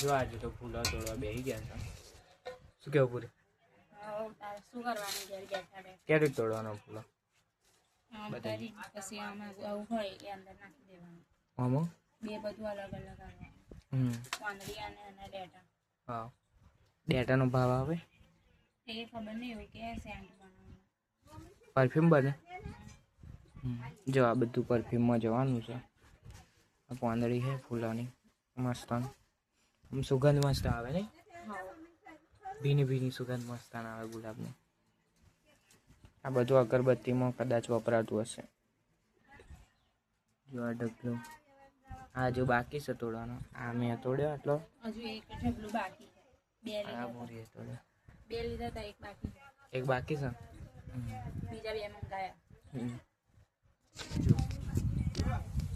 જો આજે તો ફૂલો તોડવા બેસી ગયા છે. શું કેવું પૂરી? શું કરવાનું ઘેર બેઠા બેઠા ક્યારે તોડવાનો ફૂલો? પછી આમાં આવું હોય એ અંદર નાખી દેવાનું. આમાં બે બધું અલગ અલગ આવવાનું. પાંદડી અને ડેટા. હા, ડેટાનો ભાવ આવે એ ખબર નહીં, એવું કે સેન્ટ બનાવવાનું. પરફ્યુમ બને. જો આ બધું પરફ્યુમમાં જવાનું છે. આ પાંદડી છે ફૂલોની, મસ્ત સુગંધ મસ્ત આવે ને. ભીની ભીની સુગંધ મસ્ત આવે ગુલાબની. આ બધું અગરબત્તીમાં કદાચ વપરાતું હશે. જો આ ઢગલો, આ જો બાકી છે તોડવાનો. આ મેં તોડ્યો એટલો. હજુ એક ઢગલું બાકી છે. બે લીધા હતા, એક બાકી છે. એક બાકી છે. બીજા બે મંગાયા.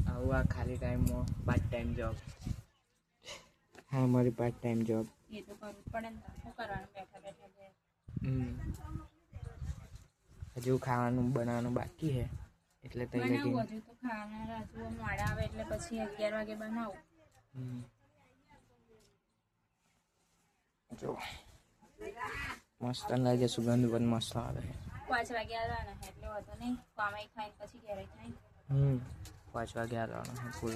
આવું આ ખાલી ટાઈમમાં પાર્ટ ટાઈમ જોબ. હા, મારી પાર્ટ ટાઈમ જોબ. એ તો કરવું પડે ને, શું કરવાનું બેઠા બેઠા. હજુ ખાવાનું બનાવવાનું બાકી છે એટલે બનાવું હજુ તો ખાવાના હજુ મોડા આવે એટલે પછી 11 વાગે બનાવું. જો મસ્ત લાગે, સુગંધ પણ મસ્ત આવે. 5 વાગે આવવાના એટલે વધુ નહીં, કામે ખાઈને પછી ઘરે જાય. 5 વાગે આવવાના ફૂલ.